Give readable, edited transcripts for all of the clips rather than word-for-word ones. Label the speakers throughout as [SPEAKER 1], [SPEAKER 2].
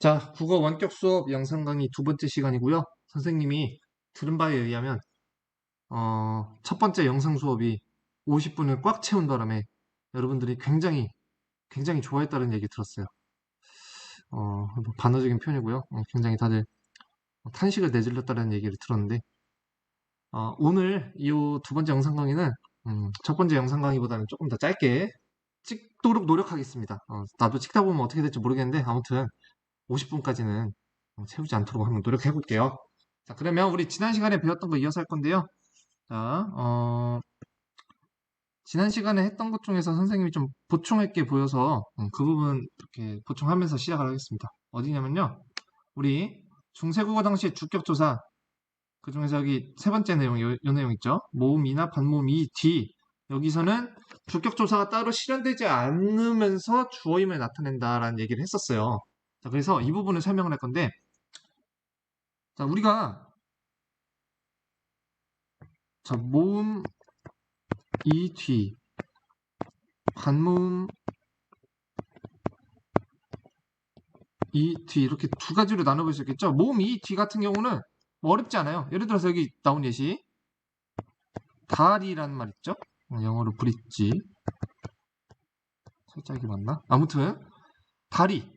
[SPEAKER 1] 자, 국어 원격 수업 영상 강의 두 번째 시간이고요. 선생님이 들은 바에 의하면 첫 번째 영상 수업이 50분을 꽉 채운 바람에 여러분들이 굉장히 좋아했다는 얘기 들었어요. 뭐 반어적인 표현이고요. 굉장히 다들 탄식을 내질렀다는 얘기를 들었는데 오늘 이 두 번째 영상 강의는 첫 번째 영상 강의보다는 조금 더 짧게 찍도록 노력하겠습니다. 나도 찍다 보면 어떻게 될지 모르겠는데 아무튼 50분까지는 채우지 않도록 한번 노력해 볼게요. 자, 그러면 우리 지난 시간에 배웠던 거 이어서 할 건데요. 자, 지난 시간에 했던 것 중에서 선생님이 좀 보충할 게 보여서 그 부분 이렇게 보충하면서 시작을 하겠습니다. 어디냐면요. 우리 중세국어 당시의 주격조사, 그 중에서 여기 세 번째 내용, 요 내용 있죠. 모음이나 반모음이 뒤. 여기서는 주격조사가 따로 실현되지 않으면서 주어임을 나타낸다라는 얘기를 했었어요. 자, 그래서 이 부분을 설명을 할 건데, 자, 우리가 모음 이 뒤, 반모음 이 뒤 이렇게 두 가지로 나눠볼 수 있겠죠. 모음 이 뒤 같은 경우는 뭐 어렵지 않아요. 예를 들어서 여기 나온 예시 다리라는 말 있죠. 영어로 브릿지. 살짝 이게 맞나? 아무튼 다리.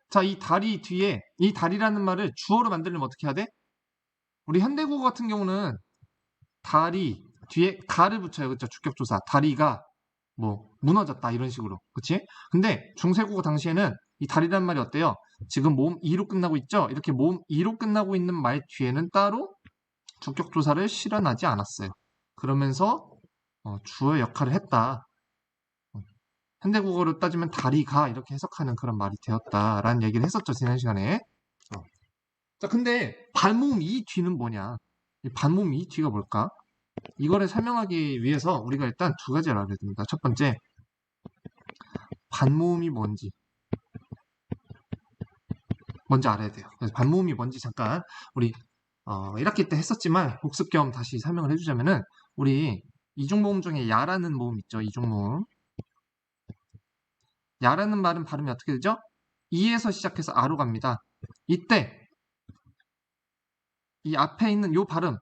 [SPEAKER 1] 자, 이 다리 뒤에 이 다리라는 말을 주어로 만들려면 어떻게 해야 돼? 우리 현대국어 같은 경우는 다리 뒤에 가를 붙여요. 그렇죠? 주격조사. 다리가 뭐 무너졌다 이런 식으로. 그치? 근데 중세국어 당시에는 이 다리란 말이 어때요? 지금 모음 이로 끝나고 있죠? 이렇게 모음 이로 끝나고 있는 말 뒤에는 따로 주격조사를 실현하지 않았어요. 그러면서 주어 역할을 했다. 현대국어로 따지면 다리가 이렇게 해석하는 그런 말이 되었다라는 얘기를 했었죠. 지난 시간에. 자, 근데 반모음 이 뒤는 뭐냐? 이 반모음 이 뒤가 뭘까? 이거를 설명하기 위해서 우리가 일단 두 가지를 알아야 됩니다. 첫 번째, 반모음이 뭔지 먼저 알아야 돼요. 그래서 반모음이 뭔지 잠깐 우리 1학기 때 했었지만 복습 겸 다시 설명을 해주자면은 우리 이중모음 중에 야라는 모음 있죠. 이중모음. 야라는 말은 발음이 어떻게 되죠? 이에서 시작해서 아로 갑니다. 이때 이 앞에 있는 요 발음,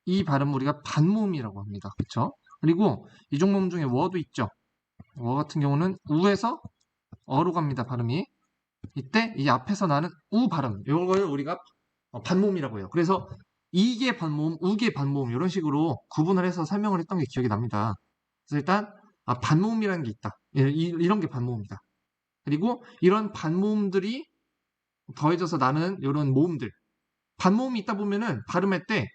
[SPEAKER 1] 이 발음 우리가 반모음이라고 합니다. 그렇죠? 그리고 이중모음 중에 워도 있죠. 워 같은 경우는 우에서 어로 갑니다. 발음이. 이때 이 앞에서 나는 우 발음, 이걸 우리가 반모음이라고 해요. 그래서 이게 반모음, 우게 반모음 이런 식으로 구분을 해서 설명을 했던 게 기억이 납니다. 그래서 일단 반모음이라는 게 있다. 이런 게 반모음이다. 그리고 이런 반모음들이 더해져서 나는 이런 모음들. 반모음이 있다 보면은 발음할 때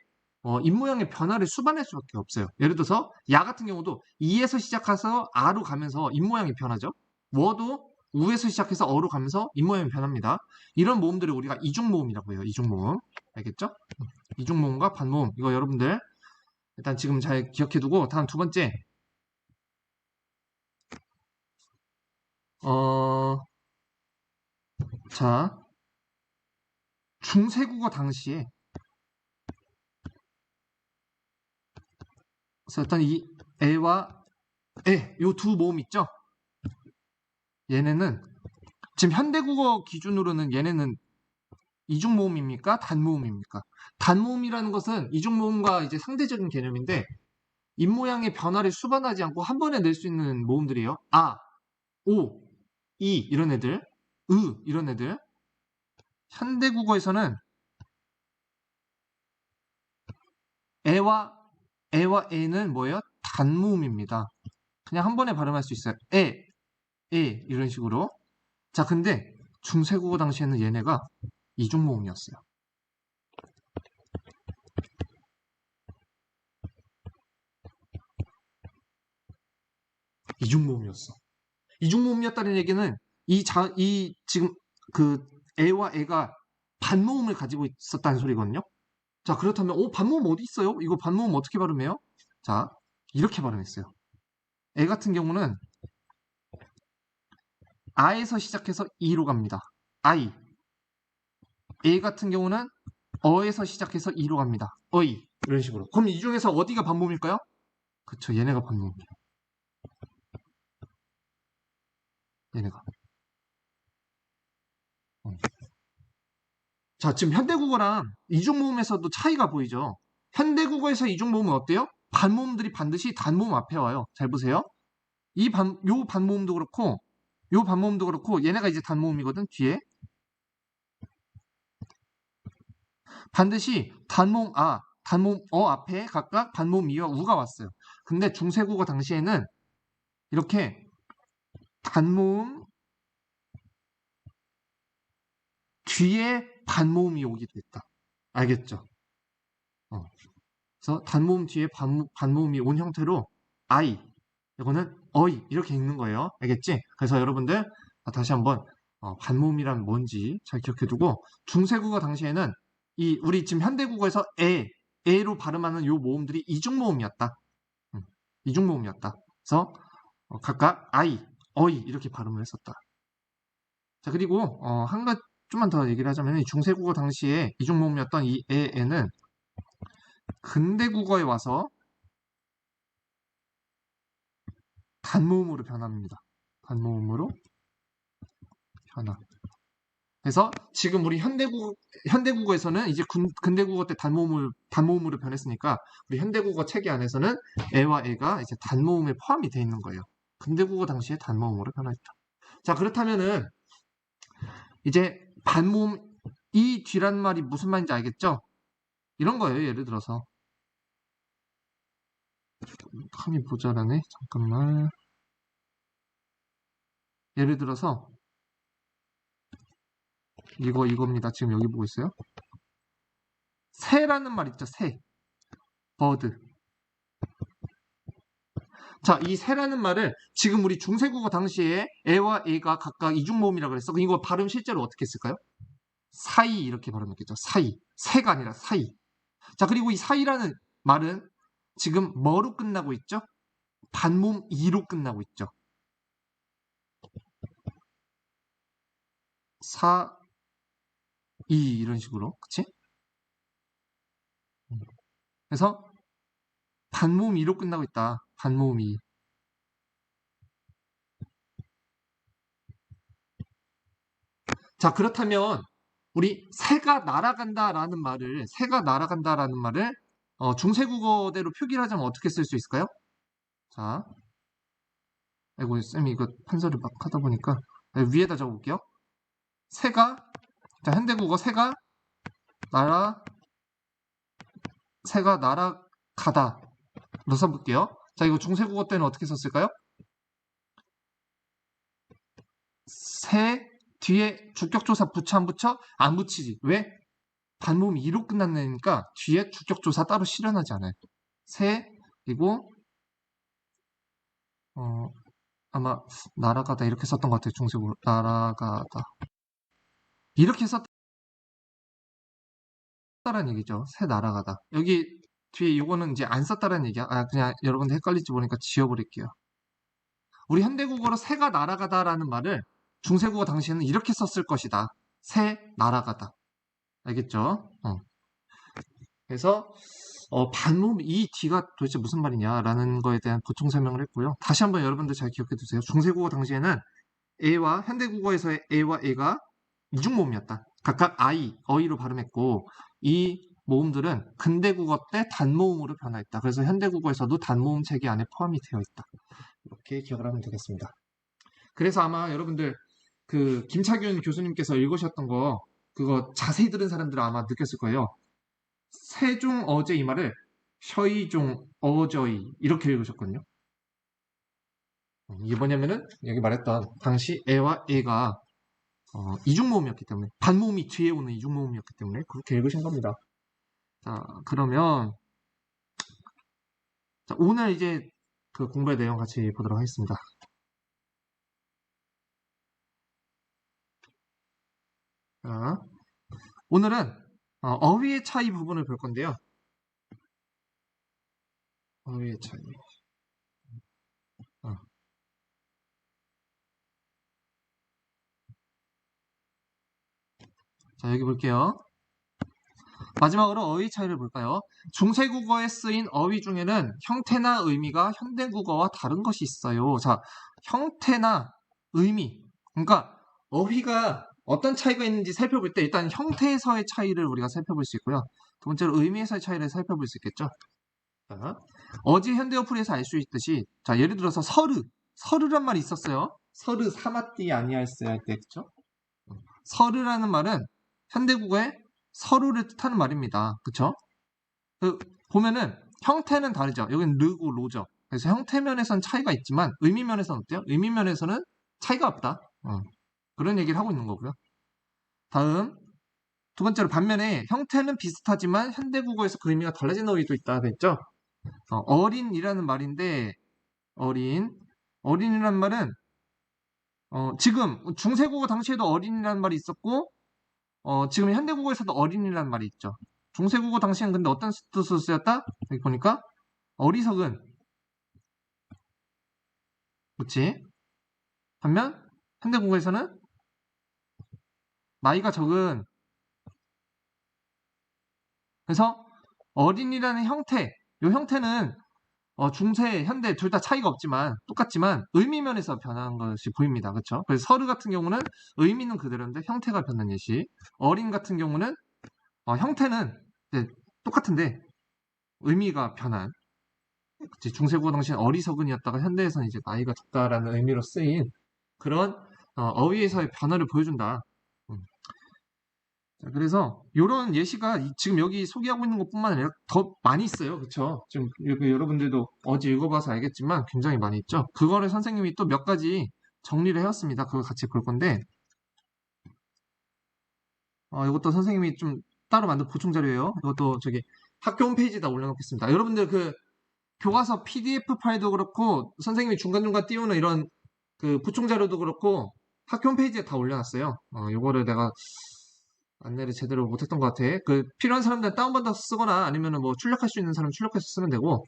[SPEAKER 1] 입모양의 변화를 수반할 수밖에 없어요. 예를 들어서 야 같은 경우도 이에서 시작해서 아로 가면서 입모양이 변하죠. 워도 우에서 시작해서 어로 가면서 입모양이 변합니다. 이런 모음들을 우리가 이중모음이라고 해요. 이중모음. 알겠죠? 이중모음과 반모음. 이거 여러분들 일단 지금 잘 기억해두고 다음 두 번째 자, 중세국어 당시에 썼던 이 에와 요 두 모음 있죠? 얘네는 지금 현대국어 기준으로는 얘네는 이중모음입니까? 단모음입니까? 단모음이라는 것은 이중모음과 이제 상대적인 개념인데 입모양의 변화를 수반하지 않고 한 번에 낼 수 있는 모음들이에요. 아, 오, 이 이런 애들, 이런 애들. 현대국어에서는 에와 에는 뭐예요? 단모음입니다. 그냥 한 번에 발음할 수 있어요. 이런 식으로. 자, 근데 중세국어 당시에는 얘네가 이중모음이었어요. 이중모음이었어. 이중모음이었다는 얘기는 이 지금 그 애와 애가 반모음을 가지고 있었다는 소리거든요. 자, 그렇다면 반모음 어디 있어요? 이거 반모음 어떻게 발음해요? 자, 이렇게 발음했어요. 애 같은 경우는 아에서 시작해서 이로 갑니다. 아이. 애 같은 경우는 어에서 시작해서 이로 갑니다. 어이. 이런 식으로. 그럼 이 중에서 어디가 반모음일까요? 그쵸, 얘네가 반모음이에요. 얘네가. 자, 지금 현대국어랑 이중모음에서도 차이가 보이죠? 현대국어에서 이중모음은 어때요? 반모음들이 반드시 단모음 앞에 와요. 잘 보세요. 요 반모음도 그렇고, 요 반모음도 그렇고, 얘네가 이제 단모음이거든, 뒤에. 반드시 단모음 단모음 앞에 각각 반모음 이와 우가 왔어요. 근데 중세국어 당시에는 이렇게 단모음 뒤에 반모음이 오기도 했다. 알겠죠? 그래서 단모음 뒤에 반모음이 온 형태로 I, 이거는 어이 이렇게 읽는 거예요. 알겠지? 그래서 여러분들 다시 한번 반모음이란 뭔지 잘 기억해두고 중세국어 당시에는 우리 지금 현대국어에서 에로 발음하는 요 모음들이 이중모음이었다. 이중모음이었다. 그래서 각각 I, 어이 이렇게 발음을 했었다. 자, 그리고 한 가지 좀만 더 얘기를 하자면 이 중세국어 당시에 이중모음이었던 이 에는 근대국어에 와서 단모음으로 변합니다. 단모음으로 변화. 그래서 지금 우리 현대국어에서는 이제 근대국어 때 단모음으로 변했으니까 우리 현대국어 체계 안에서는 에와 에가 이제 단모음에 포함이 되어 있는 거예요. 근대국어 당시에 단모음으로 변화했다. 자, 그렇다면은 이제 반모음 이 뒤란 말이 무슨 말인지 알겠죠? 이런 거예요. 예를 들어서 칸이 모자라네. 잠깐만. 예를 들어서 이겁니다. 지금 여기 보고 있어요. 새라는 말 있죠. 새. 버드. 자, 이 새라는 말을 지금 우리 중세국어 당시에 에와 에가 각각 이중모음이라고 그랬어. 이거 발음 실제로 어떻게 쓸까요? 사이 이렇게 발음했겠죠. 사이. 새가 아니라 사이. 자, 그리고 이 사이라는 말은 지금 뭐로 끝나고 있죠? 반모음 이로 끝나고 있죠. 사, 이 이런 식으로. 그치? 그래서 반모음 이로 끝나고 있다. 반모음 이. 자, 그렇다면 우리 새가 날아간다라는 말을 중세국어대로 표기를 하자면 어떻게 쓸 수 있을까요? 자, 아이고 쌤이 이거 판서를 막 하다 보니까 위에다 적어볼게요. 새가 자 현대국어 새가 날아가다 로 써볼게요. 자, 이거 중세국어 때는 어떻게 썼을까요? 새 뒤에 주격조사 붙여 안 붙여? 안 붙이지. 왜? 반모음이 이로 끝났으니까 뒤에 주격조사 따로 실현하지 않아요. 새 그리고 아마 날아가다 이렇게 썼던 것 같아요. 중세국어 날아가다 이렇게 썼다라는 얘기죠. 새 날아가다 여기 뒤에 이거는 이제 안 썼다라는 얘기야. 그냥 여러분들 헷갈릴지 모르니까 지워버릴게요. 우리 현대국어로 새가 날아가다라는 말을 중세국어 당시에는 이렇게 썼을 것이다. 새 날아가다. 알겠죠? 그래서 반모음 이 뒤가 도대체 무슨 말이냐라는 거에 대한 보충 설명을 했고요. 다시 한번 여러분들 잘 기억해 두세요. 중세국어 당시에는 에와 현대국어에서의 에와 에가 이중모음이었다. 각각 I, 어이로 발음했고 이 모음들은 근대국어 때 단모음으로 변화했다. 그래서 현대국어에서도 단모음 체계 안에 포함이 되어 있다. 이렇게 기억을 하면 되겠습니다. 그래서 아마 여러분들 그 김차균 교수님께서 읽으셨던 거 그거 자세히 들은 사람들은 아마 느꼈을 거예요. 세종 어제 이 말을 셔이종 어저이 이렇게 읽으셨거든요. 이게 뭐냐면은 여기 말했던 당시 에와 에가 이중모음이었기 때문에 반모음이 뒤에 오는 이중모음이었기 때문에 그렇게 읽으신 겁니다. 자, 그러면 자, 오늘 이제 그 공부의 내용 같이 보도록 하겠습니다. 자, 오늘은 어휘의 차이 부분을 볼 건데요. 어휘의 차이. 자, 여기 볼게요. 마지막으로 어휘 차이를 볼까요? 중세국어에 쓰인 어휘 중에는 형태나 의미가 현대국어와 다른 것이 있어요. 자, 형태나 의미. 그러니까 어휘가 어떤 차이가 있는지 살펴볼 때 일단 형태에서의 차이를 우리가 살펴볼 수 있고요. 두 번째로 의미에서의 차이를 살펴볼 수 있겠죠. 자, 어제 현대어플에서 알 수 있듯이 자 예를 들어서 서르란 말이 있었어요. 서르 사마띠 아니할세 할 때 그쵸? 서르라는 말은 현대국어의 서로를 뜻하는 말입니다. 그쵸? 그 보면은 형태는 다르죠. 여기는 르고 로죠. 그래서 형태면에서는 차이가 있지만 의미면에서는 어때요? 의미면에서는 차이가 없다. 그런 얘기를 하고 있는 거고요. 다음 두 번째로 반면에 형태는 비슷하지만 현대국어에서 그 의미가 달라진 어휘도 있다 됐죠? 어린이라는 말인데 어린이라는 말은 지금 중세국어 당시에도 어린이라는 말이 있었고 지금 현대국어에서도 어린이라는 말이 있죠. 중세국어 당시엔 근데 어떤 뜻으로 쓰였다? 여기 보니까 어리석은 그치? 반면 현대국어에서는 나이가 적은 그래서 어린이라는 형태 이 형태는 중세, 현대 둘 다 차이가 없지만 똑같지만 의미면에서 변한 것이 보입니다. 그렇죠? 그래서 서류 같은 경우는 의미는 그대로인데 형태가 변한 예시. 어린 같은 경우는 형태는 이제 똑같은데 의미가 변한. 그치? 중세국어 당시엔 어리석은이었다가 현대에서는 이제 나이가 적다라는 의미로 쓰인 그런 어휘에서의 변화를 보여준다. 음. 자, 그래서 이런 예시가 지금 여기 소개하고 있는 것뿐만 아니라 더 많이 있어요. 그쵸? 지금 여러분들도 어제 읽어봐서 알겠지만 굉장히 많이 있죠. 그거를 선생님이 또 몇 가지 정리를 해왔습니다. 그걸 같이 볼 건데 이것도 선생님이 좀 따로 만든 보충 자료예요. 이것도 저기 학교 홈페이지에다 올려놓겠습니다. 여러분들 그 교과서 PDF 파일도 그렇고 선생님이 중간중간 띄우는 이런 그 보충 자료도 그렇고 학교 홈페이지에 다 올려놨어요. 요거를 내가 안내를 제대로 못했던 것 같아. 그 필요한 사람들은 다운받아서 쓰거나 아니면은 뭐 출력할 수 있는 사람 출력해서 쓰면 되고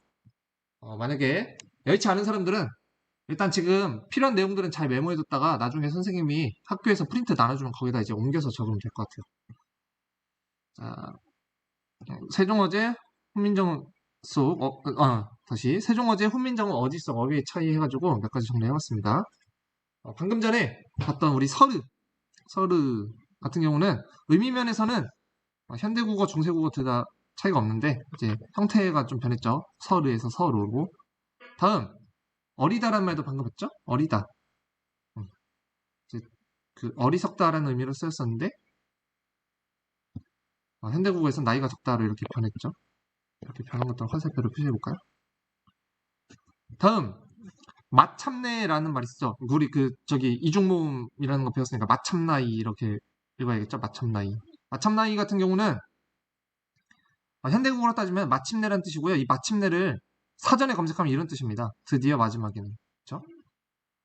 [SPEAKER 1] 만약에 여의치 않은 사람들은 일단 지금 필요한 내용들은 잘 메모해뒀다가 나중에 선생님이 학교에서 프린트 나눠주면 거기다 이제 옮겨서 적으면 될 것 같아요. 자, 세종어제 훈민정 속 다시 세종어제 훈민정음 어지성 어휘의 차이 해가지고 몇 가지 정리해봤습니다. 방금 전에 봤던 우리 서르 같은 경우는 의미면에서는 현대국어, 중세국어 둘 다 차이가 없는데 이제 형태가 좀 변했죠. 서르에서 서로고. 다음 어리다라는 말도 방금 했죠. 어리다. 이제 그 어리석다라는 의미로 쓰였었는데 현대국어에서 나이가 적다로 이렇게 변했죠. 이렇게 변한 것들 화살표로 표시해볼까요? 다음 마참내라는 말이 있죠. 우리 그 저기 이중모음이라는 거 배웠으니까 마참나이 이렇게 읽어야겠죠. 마참나이 같은 경우는 현대국어로 따지면 마침내라는 뜻이고요. 이 마침내를 사전에 검색하면 이런 뜻입니다. 드디어 마지막에는. 그렇죠?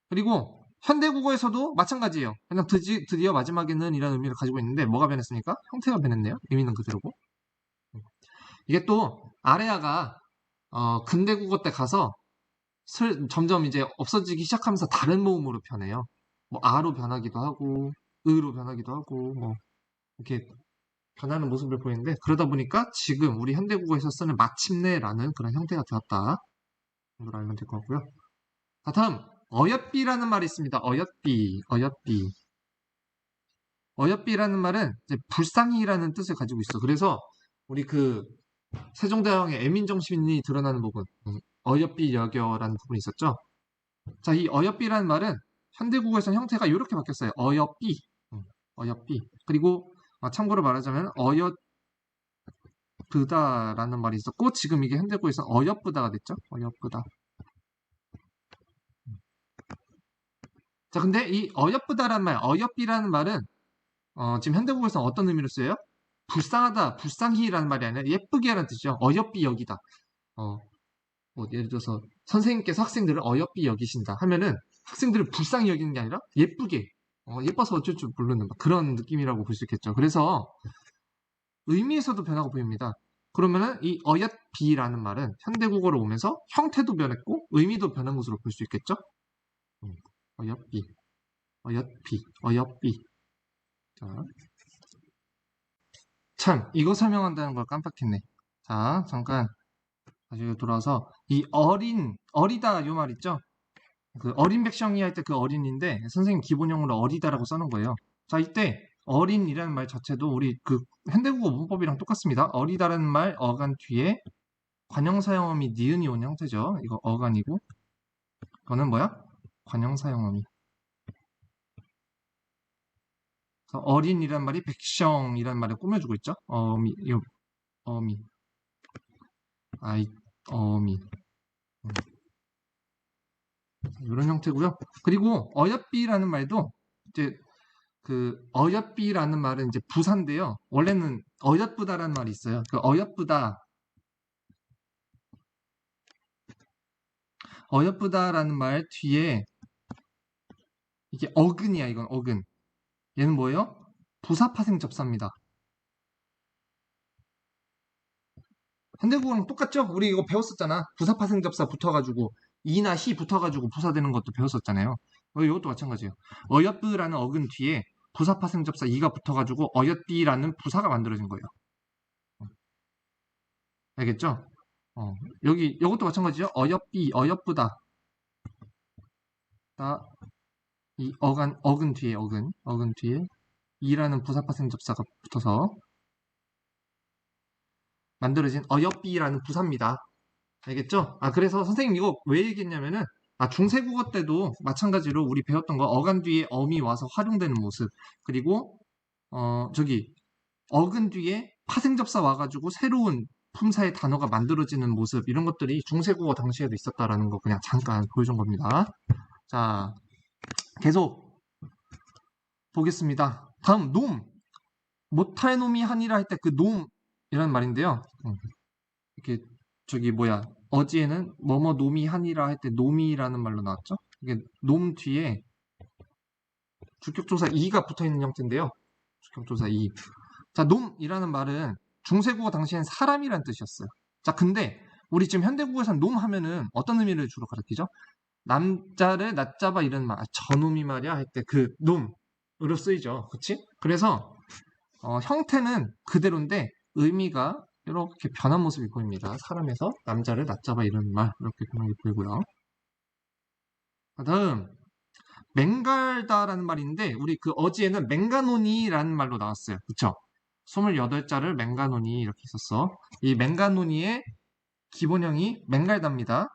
[SPEAKER 1] 그리고 현대국어에서도 마찬가지예요. 그냥 드디어 마지막에는 이라는 의미를 가지고 있는데 뭐가 변했습니까? 형태가 변했네요. 의미는 그대로고. 이게 또 아레아가 근대국어 때 가서 점점 이제 없어지기 시작하면서 다른 모음으로 변해요. 뭐 아로 변하기도 하고 의로 변하기도 하고 뭐 이렇게 변하는 모습을 보이는데 그러다 보니까 지금 우리 현대국어에서 쓰는 마침내라는 그런 형태가 되었다. 이걸 알면 될 것 같고요. 자, 다음 어여삐라는 말이 있습니다. 어여삐라는 말은 이제 불쌍히라는 뜻을 가지고 있어. 그래서 우리 그 세종대왕의 애민정신이 드러나는 부분 어여삐 여겨라는 부분이 있었죠. 자, 이 어여삐라는 말은 현대국어에서는 형태가 이렇게 바뀌었어요. 어여삐. 그리고 참고로 말하자면 어여쁘다라는 말이 있었고 지금 이게 현대국어에서 어여쁘다가 됐죠. 어여쁘다. 자, 근데 이 어여쁘다라는 말, 어여삐라는 말은 지금 현대국어에서 어떤 의미로 쓰여요? 불쌍하다, 불쌍히라는 말이 아니라 예쁘게라는 뜻이죠. 어여삐 여기다. 뭐 예를 들어서 선생님께서 학생들을 어여삐 여기신다 하면은 학생들을 불쌍히 여기는 게 아니라 예쁘게 예뻐서 어쩔 줄 모르는 그런 느낌이라고 볼 수 있겠죠. 그래서 의미에서도 변화가 보입니다. 그러면은 이 어얏비라는 말은 현대국어로 오면서 형태도 변했고 의미도 변한 것으로 볼 수 있겠죠. 어얏비. 자, 참 이거 설명한다는 걸 깜빡했네. 자, 잠깐 다시 돌아와서 이 어리다 요 말 있죠? 그 어린 백성이 할 때 그 어린인데 선생님 기본형으로 어리다라고 써놓은 거예요. 자, 이때 어린이라는 말 자체도 우리 그 현대국어 문법이랑 똑같습니다. 어리다라는 말 어간 뒤에 관형사형어미 니은이 온 형태죠. 이거 어간이고 이거는 뭐야? 관형사형어미. 어린이란 말이 백성이란 말을 꾸며주고 있죠. 어미, 어미, 아이, 어미. 이런 형태고요. 그리고 어여삐라는 말도 이제 그 어여삐라는 말은 이제 부사인데요. 원래는 어여쁘다라는 말이 있어요. 그 어여쁘다라는 말 뒤에 이게 어근이야. 이건 어근. 얘는 뭐예요? 부사파생 접사입니다. 현대국어랑 똑같죠? 우리 이거 배웠었잖아. 부사파생 접사 붙어가지고 이나 히 붙어가지고 부사되는 것도 배웠었잖아요. 이것도 마찬가지예요. 어여쁘라는 어근 뒤에 부사파생 접사 이가 붙어가지고 어여삐라는 부사가 만들어진 거예요. 알겠죠? 여기 이것도 마찬가지죠. 어여삐, 어여쁘다. 이 어근 뒤에 어근 뒤에 이라는 부사파생 접사가 붙어서 만들어진 어여삐라는 부사입니다. 알겠죠? 그래서 선생님 이거 왜 얘기했냐면은 중세국어 때도 마찬가지로 우리 배웠던 거 어간 뒤에 어미 와서 활용되는 모습 그리고 저기 어근 뒤에 파생접사 와가지고 새로운 품사의 단어가 만들어지는 모습 이런 것들이 중세국어 당시에도 있었다라는 거 그냥 잠깐 보여준 겁니다. 자, 계속 보겠습니다. 다음 놈 못할 놈이 하니라 할 때 그 놈이라는 말인데요. 이렇게 저기 뭐야 어지에는 뭐뭐 놈이 하니라 할 때 놈이라는 말로 나왔죠. 이게 놈 뒤에 주격조사 이가 붙어있는 형태인데요. 주격조사 이. 자, 놈이라는 말은 중세국어 당시엔 사람이란 뜻이었어요. 자, 근데 우리 지금 현대국어에서는 놈 하면은 어떤 의미를 주로 가리키죠? 남자를 낮잡아 이런 말, 저놈이 말이야 할 때 그 놈으로 쓰이죠. 그치? 그래서 형태는 그대로인데 의미가 이렇게 변한 모습이 보입니다. 사람에서 남자를 낮잡아 이런 말 이렇게 변한 게 보이고요. 다음 맹갈다라는 말인데 우리 그 어지에는 맹가노니라는 말로 나왔어요. 그쵸? 28자를 맹가노니 이렇게 있었어. 이 맹가노니의 기본형이 맹갈다입니다.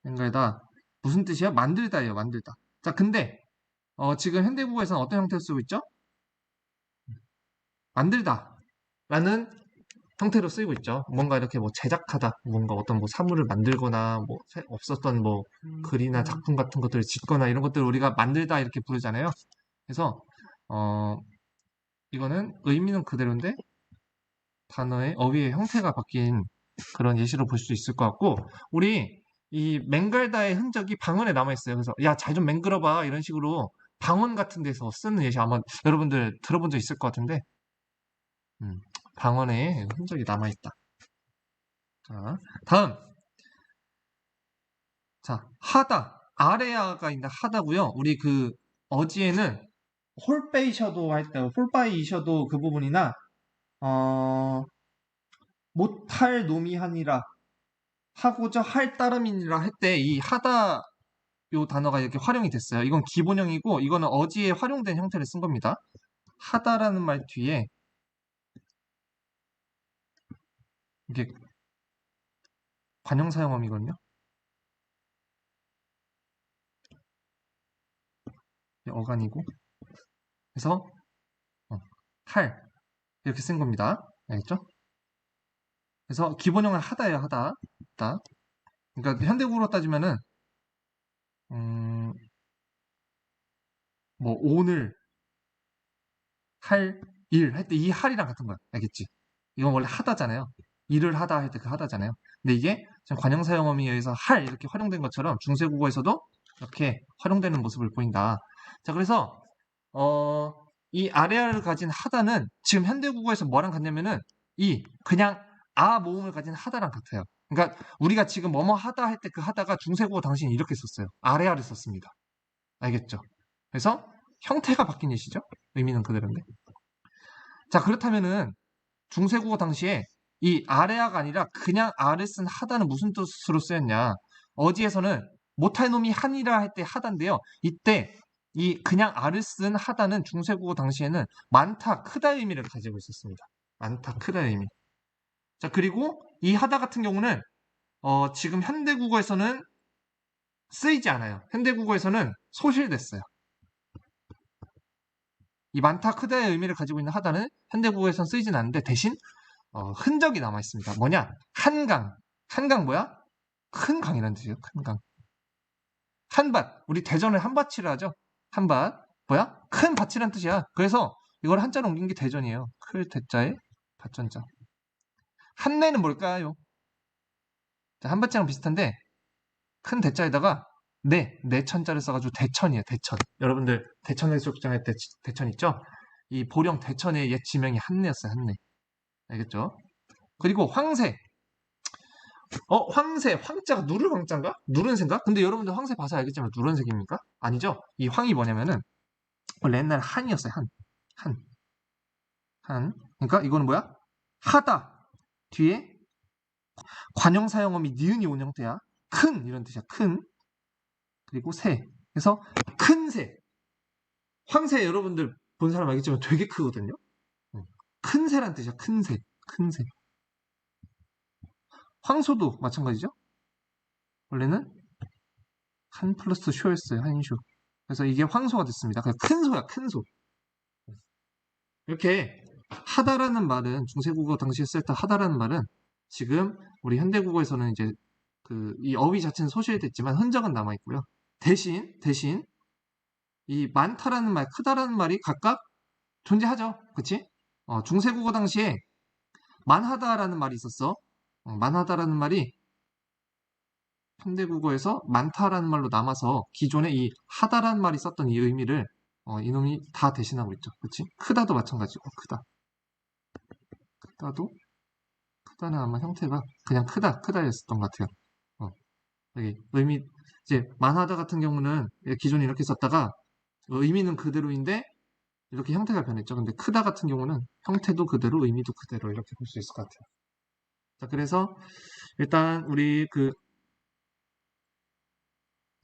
[SPEAKER 1] 맹갈다. 무슨 뜻이야? 만들다예요. 만들다. 자, 근데 지금 현대국어에서는 어떤 형태를 쓰고 있죠? 만들다 라는 형태로 쓰이고 있죠. 뭔가 이렇게 뭐 제작하다, 뭔가 어떤 뭐 사물을 만들거나 뭐 없었던 뭐 글이나 작품 같은 것들을 짓거나 이런 것들을 우리가 만들다 이렇게 부르잖아요. 그래서 이거는 의미는 그대로인데 단어의 어휘의 형태가 바뀐 그런 예시로 볼 수 있을 것 같고 우리 이 맹글다의 흔적이 방언에 남아 있어요. 그래서 야, 잘 좀 맹글어봐 이런 식으로 방언 같은 데서 쓰는 예시 아마 여러분들 들어본 적 있을 것 같은데 방언에 흔적이 남아 있다. 자, 다음. 자, 하다. 아래아가 있는 하다고요. 우리 그 어지에는 홀베이셔도 할 때, 홀바이셔도 그 부분이나 못할 놈이 하니라 하고자 할 따름이니라 할 때 이 하다 요 단어가 이렇게 활용이 됐어요. 이건 기본형이고 이거는 어지에 활용된 형태를 쓴 겁니다. 하다라는 말 뒤에 이게 관형사용어이거든요. 어간이고 그래서 할 이렇게 쓴 겁니다. 알겠죠? 그래서 기본형은 하다예요. 하다. 그러니까 현대국어로 따지면은 뭐 오늘 할 일 할 때 이 할이랑 같은 거야. 알겠지? 이건 원래 하다잖아요. 일을 하다 할 때 그 하다잖아요. 근데 이게 지금 관형사용어미에 의해서 할 이렇게 활용된 것처럼 중세국어에서도 이렇게 활용되는 모습을 보인다. 자, 그래서 이 아래아를 가진 하다는 지금 현대국어에서 뭐랑 같냐면은 이 그냥 모음을 가진 하다랑 같아요. 그러니까 우리가 지금 뭐뭐 하다 할 때 그 하다가 중세국어 당시엔 이렇게 썼어요. 아래아를 썼습니다. 알겠죠? 그래서 형태가 바뀐 예시죠? 의미는 그대로인데. 자, 그렇다면은 중세국어 당시에 이 아래아가 아니라 그냥 아를 쓴 하다는 무슨 뜻으로 쓰였냐? 어지에서는 못할 놈이 하니라 할 때 하다인데요. 이때 이 그냥 아를 쓴 하다는 중세국어 당시에는 많다, 크다의 의미를 가지고 있었습니다. 많다, 크다의 의미. 자, 그리고 이 하다 같은 경우는 지금 현대국어에서는 쓰이지 않아요. 현대국어에서는 소실됐어요. 이 많다, 크다의 의미를 가지고 있는 하다는 현대국어에서는 쓰이진 않는데 대신 흔적이 남아 있습니다. 뭐냐? 한강. 한강 뭐야? 큰 강이라는 뜻이에요. 큰 강. 한밭. 우리 대전을 한밭이라 하죠. 한밭. 뭐야? 큰 밭이란 뜻이야. 그래서 이걸 한자로 옮긴 게 대전이에요. 클 대자에 밭전자. 한내는 뭘까요? 자, 한밭이랑 비슷한데 큰 대자에다가 내천자를 써가지고 대천이에요. 대천. 여러분들 대천 해수욕장에 대천 있죠? 이 보령 대천의 옛 지명이 한내였어요. 한내. 알겠죠? 그리고 황새. 황새. 황자가 누를 황자인가? 누른새인가? 근데 여러분들 황새 봐서 알겠지만 누른색입니까? 아니죠? 이 황이 뭐냐면은 원래 옛날 한이었어요. 한. 그러니까 이거는 뭐야? 하다. 뒤에 관형사형어미 니은이 온 형태야. 큰 이런 뜻이야. 큰. 그리고 새. 그래서 큰 새. 황새 여러분들 본 사람 알겠지만 되게 크거든요. 큰 새란 뜻이야. 큰 새. 큰 새. 황소도 마찬가지죠. 원래는 한 플러스 쇼였어요. 한쇼. 그래서 이게 황소가 됐습니다. 그냥 큰 소야. 큰 소. 이렇게 하다라는 말은 중세국어 당시에 쓸 때 하다라는 말은 지금 우리 현대국어에서는 이제 이 어휘 자체는 소실됐지만 흔적은 남아 있고요. 대신 이 많다라는 말, 크다라는 말이 각각 존재하죠. 그치? 중세국어 당시에 많하다라는 말이 있었어. 많하다라는 말이 현대국어에서 많다라는 말로 남아서 기존에 이 하다라는 말이 썼던 이 의미를 이놈이 다 대신하고 있죠. 그치? 크다도 마찬가지고, 크다. 크다는 아마 형태가 그냥 크다였었던 것 같아요. 여기 의미, 이제 많하다 같은 경우는 기존에 이렇게 썼다가 의미는 그대로인데 이렇게 형태가 변했죠. 근데 크다 같은 경우는 형태도 그대로 의미도 그대로 이렇게 볼 수 있을 것 같아요. 자, 그래서 일단 우리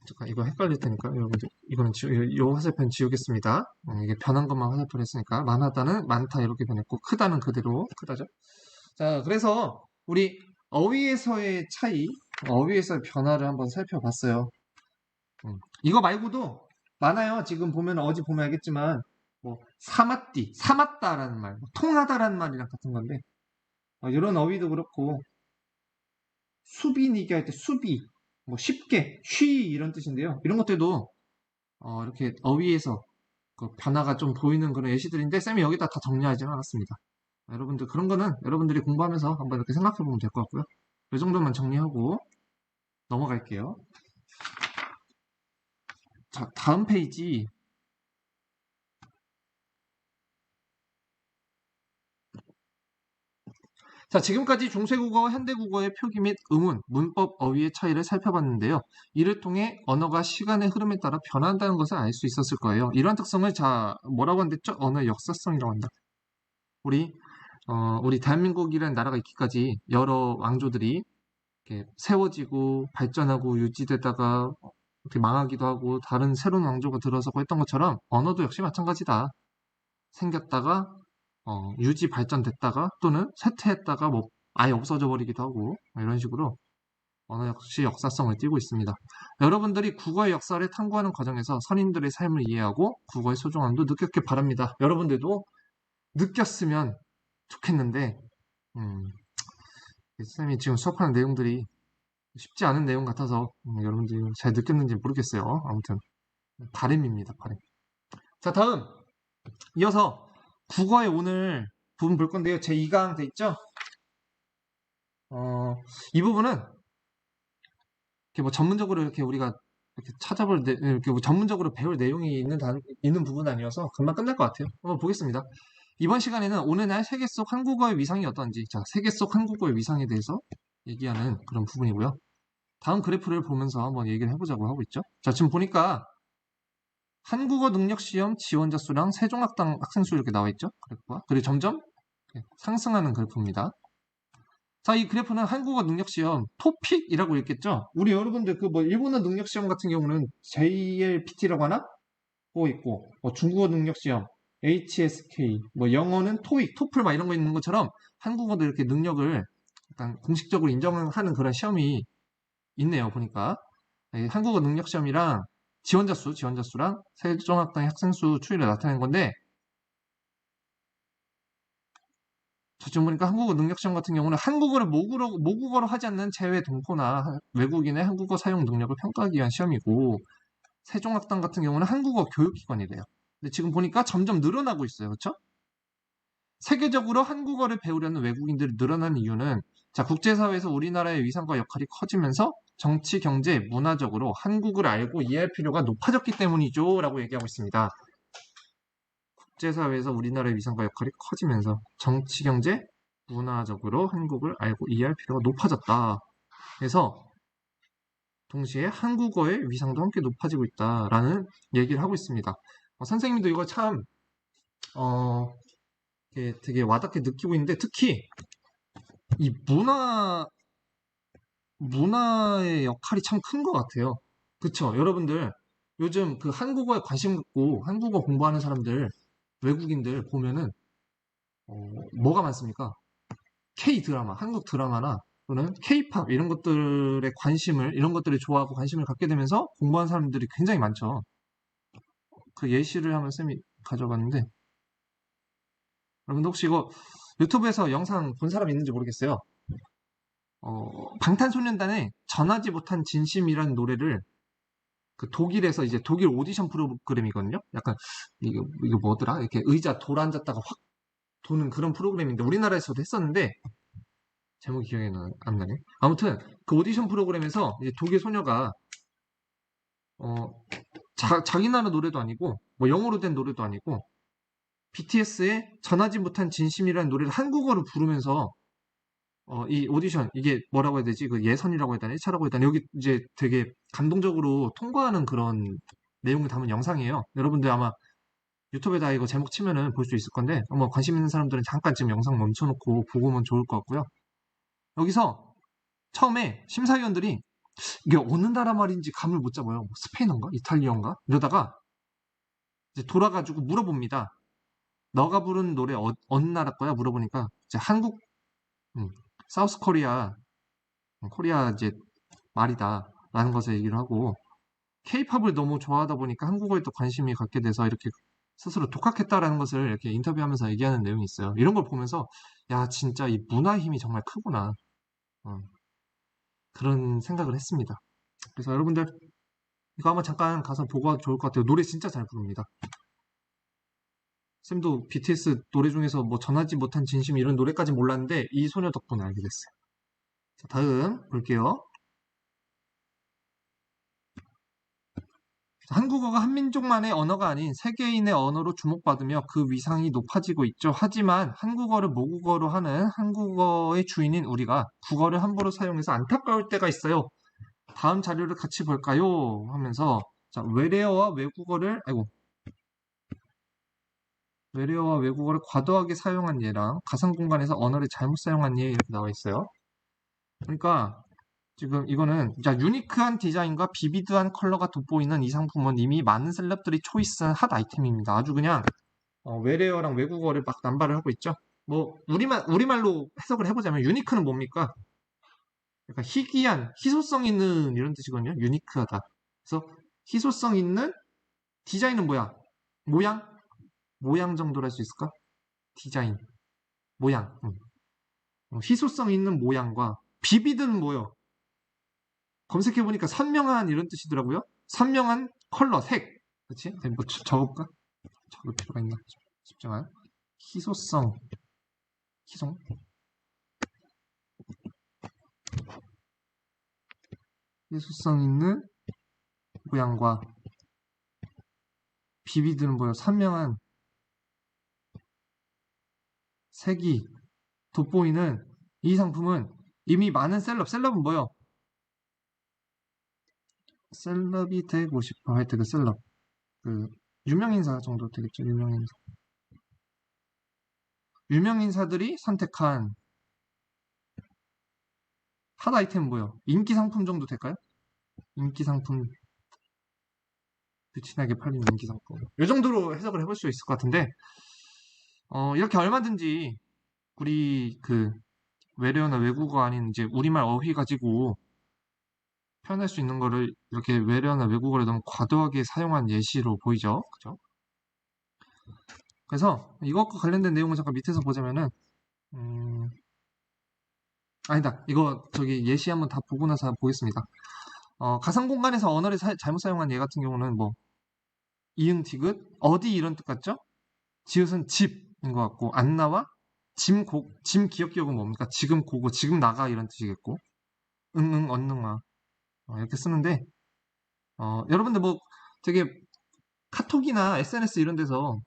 [SPEAKER 1] 잠깐 이거 헷갈릴 테니까 여러분들 이거는 요 화살표 지우겠습니다. 이게 변한 것만 화살표를 했으니까 많하다는 많다 이렇게 변했고 크다는 그대로 크다죠. 자, 그래서 우리 어휘에서의 차이, 어휘에서의 변화를 한번 살펴봤어요. 이거 말고도 많아요. 지금 보면 어제 보면 알겠지만 뭐 사맞다라는 말, 뭐 통하다라는 말이랑 같은 건데 이런 어휘도 그렇고 수빈 얘기할 때 수비, 뭐 쉽게 쉬 이런 뜻인데요. 이런 것들도 이렇게 어휘에서 변화가 좀 보이는 그런 예시들인데 쌤이 여기다 다 정리하지는 않았습니다. 여러분들 그런 거는 여러분들이 공부하면서 한번 이렇게 생각해 보면 될 것 같고요. 이 정도만 정리하고 넘어갈게요. 자, 다음 페이지. 자, 지금까지 중세국어와 현대국어의 표기 및 의문, 문법, 어휘의 차이를 살펴봤는데요. 이를 통해 언어가 시간의 흐름에 따라 변한다는 것을 알 수 있었을 거예요. 이러한 특성을 뭐라고 한댔죠? 언어의 역사성이라고 한다. 우리 대한민국이라는 나라가 있기까지 여러 왕조들이 이렇게 세워지고 발전하고 유지되다가 이렇게 망하기도 하고 다른 새로운 왕조가 들어서고 했던 것처럼 언어도 역시 마찬가지다. 생겼다가 유지 발전됐다가 또는 쇠퇴했다가 뭐 아예 없어져 버리기도 하고 이런 식으로 언어 역시 역사성을 띠고 있습니다. 여러분들이 국어의 역사를 탐구하는 과정에서 선인들의 삶을 이해하고 국어의 소중함도 느꼈길 바랍니다. 여러분들도 느꼈으면 좋겠는데 쌤이 지금 수업하는 내용들이 쉽지 않은 내용 같아서 여러분들이 잘 느꼈는지 모르겠어요. 아무튼 바램입니다. 바램. 자, 다음 이어서 국어의 오늘 부분 볼 건데요. 제 2강 돼 있죠? 이 부분은 이렇게 뭐 전문적으로 이렇게 우리가 이렇게 이렇게 뭐 전문적으로 배울 내용이 있는 부분 아니어서 금방 끝날 것 같아요. 한번 보겠습니다. 이번 시간에는 오늘날 세계 속 한국어의 위상이 어떤지, 자, 세계 속 한국어의 위상에 대해서 얘기하는 그런 부분이고요. 다음 그래프를 보면서 한번 얘기를 해보자고 하고 있죠. 자, 지금 보니까 한국어 능력시험 지원자 수랑 세종학당 학생 수 이렇게 나와 있죠. 그래프가. 그리고 점점 상승하는 그래프입니다. 자, 이 그래프는 한국어 능력시험 토픽이라고 읽겠죠. 우리 여러분들 뭐 일본어 능력시험 같은 경우는 JLPT라고 하나? 그거 있고, 뭐 중국어 능력 시험, HSK, 뭐 영어는 토익, 토플 막 이런 거 있는 것처럼 한국어도 이렇게 능력을 약간 공식적으로 인정하는 그런 시험이 있네요, 보니까. 한국어 능력 시험이랑 지원자 수랑 세종학당 학생 수 추이를 나타낸 건데, 저 지금 보니까 한국어 능력 시험 같은 경우는 한국어를 모국어로 하지 않는 제외 동포나 외국인의 한국어 사용 능력을 평가하기 위한 시험이고, 세종학당 같은 경우는 한국어 교육기관이래요. 근데 지금 보니까 점점 늘어나고 있어요. 그렇죠? 세계적으로 한국어를 배우려는 외국인들이 늘어난 이유는 자, 국제사회에서 우리나라의 위상과 역할이 커지면서 정치, 경제, 문화적으로 한국을 알고 이해할 필요가 높아졌기 때문이죠. 라고 얘기하고 있습니다. 국제사회에서 우리나라의 위상과 역할이 커지면서 정치, 경제, 문화적으로 한국을 알고 이해할 필요가 높아졌다. 그래서 동시에 한국어의 위상도 함께 높아지고 있다라는 얘기를 하고 있습니다. 선생님도 이거 참 되게 와닿게 느끼고 있는데 특히 이 문화의 역할이 참 큰 것 같아요. 그쵸? 여러분들 요즘 그 한국어에 관심 갖고 한국어 공부하는 사람들 외국인들 보면은 뭐가 많습니까? K 드라마, 한국 드라마나 또는 K-팝 이런 것들에 이런 것들을 좋아하고 관심을 갖게 되면서 공부하는 사람들이 굉장히 많죠. 그 예시를 한번 쌤이 가져봤는데 여러분들 혹시 이거 유튜브에서 영상 본 사람 있는지 모르겠어요. 방탄소년단의 전하지 못한 진심이라는 노래를 그 독일에서 이제 독일 오디션 프로그램이거든요. 약간 이거 뭐더라? 이렇게 의자 돌아 앉았다가 확 도는 그런 프로그램인데 우리나라에서도 했었는데 제목이 기억이 안 나네. 아무튼 그 오디션 프로그램에서 이제 독일 소녀가 어, 자기 나라 노래도 아니고 뭐 영어로 된 노래도 아니고 BTS의 전하지 못한 진심이라는 노래를 한국어로 부르면서 이 오디션 이게 뭐라고 해야 되지? 그 예선이라고 해야 되나? 1차라고 해야 되나? 여기 이제 되게 감동적으로 통과하는 그런 내용을 담은 영상이에요. 여러분들 아마 유튜브에다 이거 제목 치면은 볼 수 있을 건데 한번 관심 있는 사람들은 잠깐 지금 영상 멈춰놓고 보고 오면 좋을 것 같고요. 여기서 처음에 심사위원들이 이게 어느 나라 말인지 감을 못 잡아요. 뭐 스페인어인가? 이탈리아인가? 이러다가 이제 돌아가지고 물어봅니다. 너가 부른 노래 어느 나라 거야? 물어보니까 이제 한국, 사우스 코리아, 코리아 이제 말이다. 라는 것을 얘기를 하고 케이팝을 너무 좋아하다 보니까 한국어에 또 관심이 갖게 돼서 이렇게 스스로 독학했다라는 것을 이렇게 인터뷰하면서 얘기하는 내용이 있어요. 이런 걸 보면서 야 진짜 이 문화 힘이 정말 크구나 그런 생각을 했습니다. 그래서 여러분들 이거 한번 잠깐 가서 보고 와도 좋을 것 같아요. 노래 진짜 잘 부릅니다. 쌤도 BTS 노래 중에서 뭐 전하지 못한 진심 이런 노래까지 몰랐는데 이 소녀 덕분에 알게 됐어요. 자, 다음 볼게요. 한국어가 한민족만의 언어가 아닌 세계인의 언어로 주목받으며 그 위상이 높아지고 있죠. 하지만 한국어를 모국어로 하는 한국어의 주인인 우리가 국어를 함부로 사용해서 안타까울 때가 있어요. 다음 자료를 같이 볼까요? 하면서 자, 외래어와 외국어를 과도하게 사용한 예랑 가상 공간에서 언어를 잘못 사용한 예 이렇게 나와 있어요. 그러니까 지금 이거는 자, 유니크한 디자인과 비비드한 컬러가 돋보이는 이 상품은 이미 많은 셀럽들이 초이스한 핫 아이템입니다. 아주 그냥 외래어랑 외국어를 막 남발을 하고 있죠. 뭐 우리말로 해석을 해보자면 유니크는 뭡니까? 약간 희귀한, 희소성 있는 이런 뜻이거든요. 유니크하다. 그래서 희소성 있는 디자인은 뭐야? 모양? 모양 정도로 할 수 있을까? 디자인, 모양. 희소성 있는 모양과 비비드는 뭐요? 검색해보니까 선명한 이런 뜻이더라고요. 선명한 컬러, 색. 그치? 뭐 적어볼까? 적을 필요가 있나? 쉽지만. 희소성, 희소, 희소성 있는 모양과 비비드는 뭐예요? 선명한 색이 돋보이는 이 상품은 이미 많은 셀럽은 뭐예요? 셀럽이 되고 싶어 할 때 그 셀럽. 그, 유명인사 정도 되겠죠? 유명인사. 유명인사들이 선택한 핫 아이템은 뭐예요? 인기 상품 정도 될까요? 인기 상품. 빛이 나게 팔리는 인기 상품. 이 정도로 해석을 해볼 수 있을 것 같은데, 이렇게 얼마든지 우리 그 외래어나 외국어 아닌 이제 우리말 어휘 가지고 표현할 수 있는 거를 이렇게 외래어나 외국어를 너무 과도하게 사용한 예시로 보이죠? 그죠? 그래서 이것과 관련된 내용을 잠깐 밑에서 보자면은, 음, 아니다. 이거 저기 예시 한번 다 보고 나서 보겠습니다. 가상 공간에서 언어를 잘못 사용한 예 같은 경우는 뭐 이응 디귿 어디 이런 뜻 같죠? 지읒은 집인 것 같고 안 나와 짐 기억은 뭡니까? 지금 고고 지금 나가 이런 뜻이겠고 응응 언능아 이렇게 쓰는데 여러분들 뭐 되게 카톡이나 SNS 이런 데서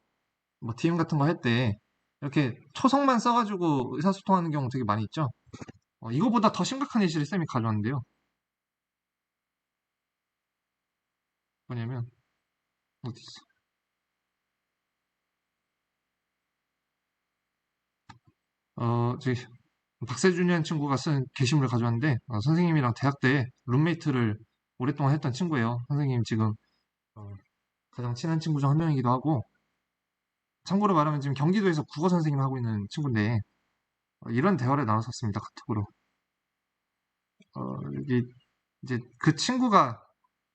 [SPEAKER 1] 뭐 DM 같은 거 할 때 이렇게 초성만 써가지고 의사소통하는 경우 되게 많이 있죠. 이거보다 더 심각한 예시를 쌤이 가져왔는데요. 뭐냐면 어디 있어? 저기 박세준이라는 친구가 쓴 게시물을 가져왔는데 선생님이랑 대학 때 룸메이트를 오랫동안 했던 친구예요. 선생님 지금 어, 가장 친한 친구 중 한 명이기도 하고 참고로 말하면 지금 경기도에서 국어 선생님 하고 있는 친구인데 이런 대화를 나눴었습니다. 카톡으로. 여기 이제 그 친구가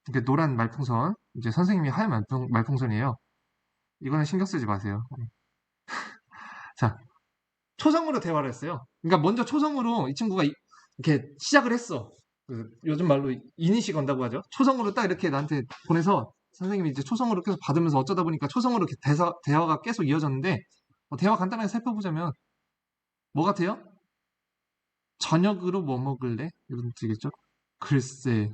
[SPEAKER 1] 이렇게 노란 말풍선 이제 선생님이 하얀 말풍선이에요. 이거는 신경 쓰지 마세요. 자, 초성으로 대화를 했어요. 그러니까 먼저 초성으로 이 친구가 이렇게 시작을 했어. 요즘 말로 이니시 건다고 하죠. 초성으로 딱 이렇게 나한테 보내서 선생님이 이제 초성으로 계속 받으면서 어쩌다 보니까 초성으로 이렇게 대화가 계속 이어졌는데 대화 간단하게 살펴보자면 뭐 같아요? 저녁으로 뭐 먹을래? 이런 뜻이겠죠? 글쎄,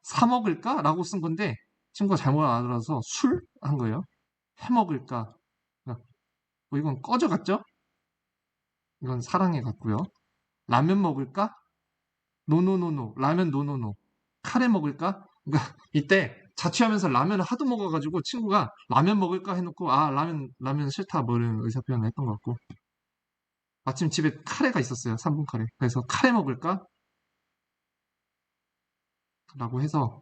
[SPEAKER 1] 사 먹을까? 라고 쓴 건데 친구가 잘못 알아서 술? 한 거예요. 해 먹을까? 뭐 이건 꺼져 갔죠? 이건 사랑해 갔고요. 라면 먹을까? 노노노노. 라면 노노노. 카레 먹을까? 그러니까 이때 자취하면서 라면을 하도 먹어가지고 친구가 라면 먹을까 해놓고 라면 싫다 뭐 이런 의사표현을 했던 것 같고 마침 집에 카레가 있었어요. 3분 카레. 그래서 카레 먹을까? 라고 해서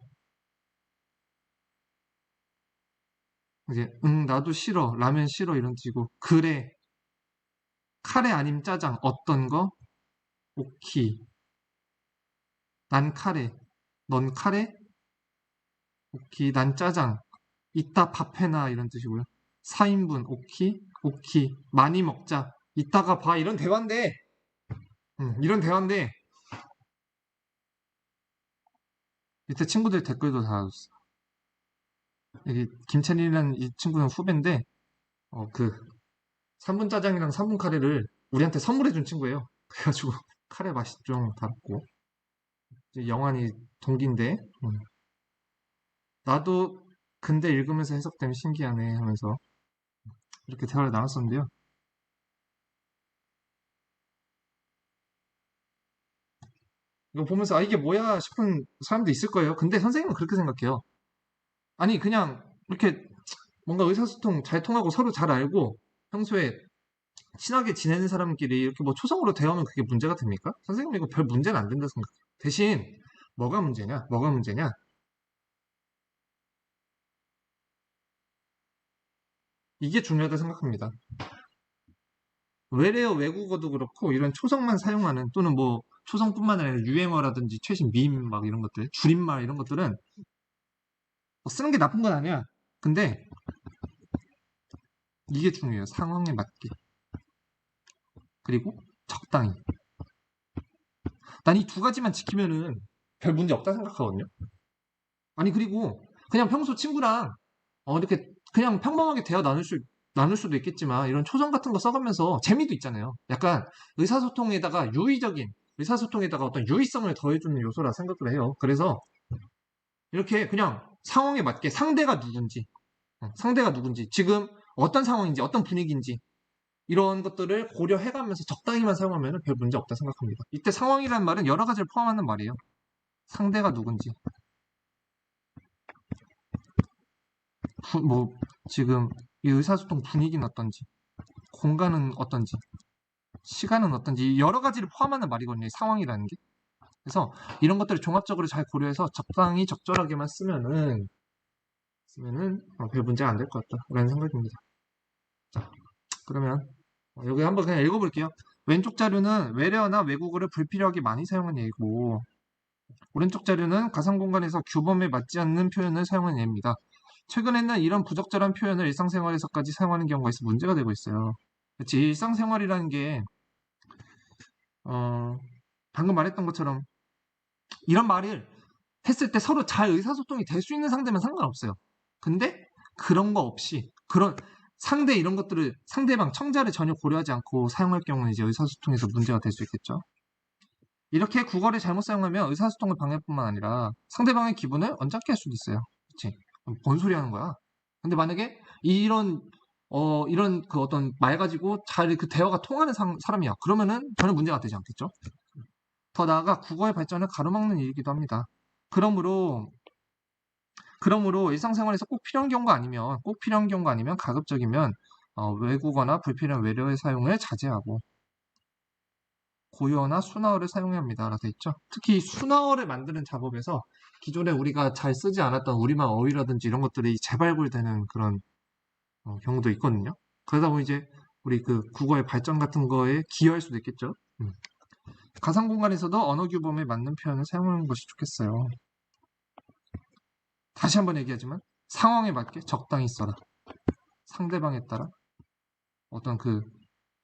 [SPEAKER 1] 이제 나도 싫어. 라면 싫어 이런 뜻이고 그래. 카레 아님 짜장 어떤 거? 오키. 난 카레. 넌 카레? 오키. 난 짜장. 이따 밥해나 이런 뜻이고요. 4인분 오키. 오키. 많이 먹자. 이따가 봐 이런 대화인데 이런 대화인데 밑에 친구들 댓글도 달아줬어. 여기 김찬이라는 이 친구는 후배인데 그 3분 짜장이랑 3분 카레를 우리한테 선물해준 친구예요. 그래가지고 카레 맛이 좀 다르고 이제 영환이 동기인데 나도 근데 읽으면서 해석되면 신기하네 하면서 이렇게 대화를 나눴었는데요. 이거 보면서 이게 뭐야 싶은 사람도 있을 거예요. 근데 선생님은 그렇게 생각해요. 아니 그냥 이렇게 뭔가 의사소통 잘 통하고 서로 잘 알고 평소에 친하게 지내는 사람끼리 이렇게 뭐 초성으로 대하면 그게 문제가 됩니까? 선생님 이거 별 문제는 안 된다 생각해요. 대신 뭐가 문제냐? 뭐가 문제냐? 이게 중요하다 생각합니다. 외래어 외국어도 그렇고 이런 초성만 사용하는 또는 뭐 초성뿐만 아니라 유행어라든지 최신 밈 막 이런 것들 줄임말 이런 것들은 뭐 쓰는 게 나쁜 건 아니야. 근데 이게 중요해요. 상황에 맞게 그리고 적당히. 난 이 두 가지만 지키면은 별 문제 없다 생각하거든요. 아니 그리고 그냥 평소 친구랑 이렇게 그냥 평범하게 대화 나눌 수도 있겠지만 이런 초성 같은 거 써가면서 재미도 있잖아요. 약간 의사소통에다가 어떤 유의성을 더해주는 요소라 생각을 해요. 그래서 이렇게 그냥 상황에 맞게 상대가 누군지, 지금 어떤 상황인지, 어떤 분위기인지 이런 것들을 고려해가면서 적당히만 사용하면 별 문제 없다 생각합니다. 이때 상황이라는 말은 여러 가지를 포함하는 말이에요. 상대가 누군지, 뭐 지금 이 의사소통 분위기는 어떤지, 공간은 어떤지, 시간은 어떤지 여러 가지를 포함하는 말이거든요. 상황이라는 게. 그래서 이런 것들을 종합적으로 잘 고려해서 적당히 적절하게만 쓰면은 쓰면은 별 문제가 안 될 것 같다라는 생각입니다. 자, 그러면 여기 한번 그냥 읽어볼게요. 왼쪽 자료는 외래어나 외국어를 불필요하게 많이 사용한 예고, 오른쪽 자료는 가상 공간에서 규범에 맞지 않는 표현을 사용한 예입니다. 최근에는 이런 부적절한 표현을 일상생활에서까지 사용하는 경우가 있어 문제가 되고 있어요. 그치, 일상생활이라는 게 방금 말했던 것처럼 이런 말을 했을 때 서로 잘 의사소통이 될 수 있는 상대면 상관없어요. 근데 그런 거 없이 그런 상대 이런 것들을 상대방 청자를 전혀 고려하지 않고 사용할 경우는 이제 의사소통에서 문제가 될 수 있겠죠. 이렇게 국어를 잘못 사용하면 의사소통을 방해할 뿐만 아니라 상대방의 기분을 언짢게 할 수도 있어요. 그치? 뭔 소리 하는 거야? 근데 만약에 이런 그 어떤 말 가지고 잘 그 대화가 통하는 사람이야. 그러면은 전혀 문제가 되지 않겠죠? 더 나아가 국어의 발전을 가로막는 일이기도 합니다. 그러므로 일상생활에서 꼭 필요한 경우가 아니면 가급적이면 외국어나 불필요한 외래어의 사용을 자제하고 고유어나 순화어를 사용해야 합니다. 라고 되어 있죠. 특히 순화어를 만드는 작업에서 기존에 우리가 잘 쓰지 않았던 우리말 어휘라든지 이런 것들이 재발굴되는 그런 경우도 있거든요. 그러다 보니 이제 우리 그 국어의 발전 같은 거에 기여할 수도 있겠죠. 가상 공간에서도 언어 규범에 맞는 표현을 사용하는 것이 좋겠어요. 다시 한번 얘기하지만 상황에 맞게 적당히 써라. 상대방에 따라 어떤 그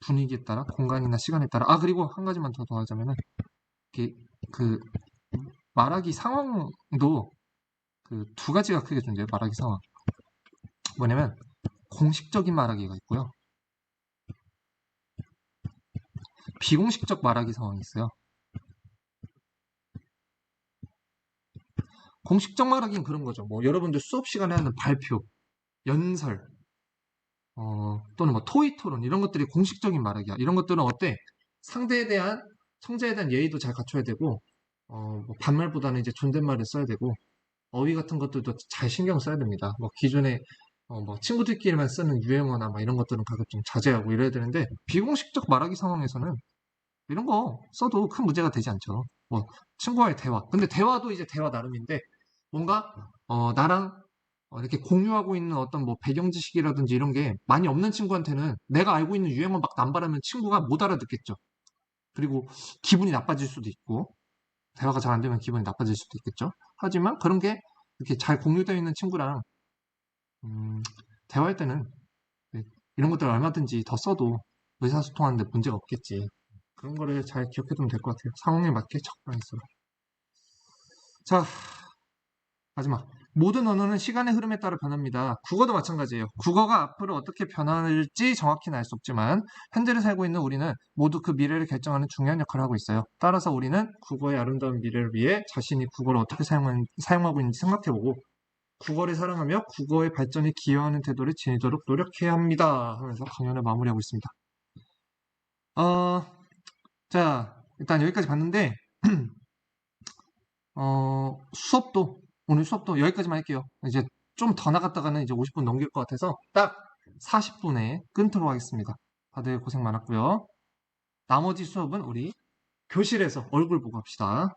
[SPEAKER 1] 분위기에 따라 공간이나 시간에 따라 그리고 한 가지만 더 더하자면은 그 말하기 상황도 그 두 가지가 크게 존재해요. 말하기 상황 뭐냐면 공식적인 말하기가 있고요. 비공식적 말하기 상황이 있어요. 공식적 말하기는 그런 거죠. 뭐 여러분들 수업 시간에 하는 발표, 연설, 또는 뭐 토의 토론 이런 것들이 공식적인 말하기야. 이런 것들은 어때? 상대에 대한 청자에 대한 예의도 잘 갖춰야 되고 뭐 반말보다는 이제 존댓말을 써야 되고 어휘 같은 것들도 잘 신경 써야 됩니다. 뭐 기존에 뭐 친구들끼리만 쓰는 유행어나 막 이런 것들은 가끔 좀 자제하고 이래야 되는데 비공식적 말하기 상황에서는 이런 거 써도 큰 문제가 되지 않죠. 뭐 친구와의 대화. 근데 대화도 이제 대화 나름인데 뭔가 나랑 이렇게 공유하고 있는 어떤 뭐 배경 지식이라든지 이런 게 많이 없는 친구한테는 내가 알고 있는 유행어 막 남발하면 친구가 못 알아듣겠죠. 그리고 기분이 나빠질 수도 있고 대화가 잘 안 되면 기분이 나빠질 수도 있겠죠. 하지만 그런 게 이렇게 잘 공유되어 있는 친구랑 대화할 때는 이런 것들을 얼마든지 더 써도 의사소통하는데 문제가 없겠지. 그런 거를 잘 기억해두면 될 것 같아요. 상황에 맞게 적당히 써라. 자, 마지막. 모든 언어는 시간의 흐름에 따라 변합니다. 국어도 마찬가지예요. 국어가 앞으로 어떻게 변할지 정확히는 알 수 없지만 현재를 살고 있는 우리는 모두 그 미래를 결정하는 중요한 역할을 하고 있어요. 따라서 우리는 국어의 아름다운 미래를 위해 자신이 국어를 어떻게 사용하고 있는지 생각해보고 국어를 사랑하며 국어의 발전에 기여하는 태도를 지니도록 노력해야 합니다. 하면서 강연을 마무리하고 있습니다. 자, 일단 여기까지 봤는데 오늘 수업도 여기까지만 할게요. 이제 좀 더 나갔다가는 이제 50분 넘길 것 같아서 딱 40분에 끊도록 하겠습니다. 다들 고생 많았고요. 나머지 수업은 우리 교실에서 얼굴 보고 합시다.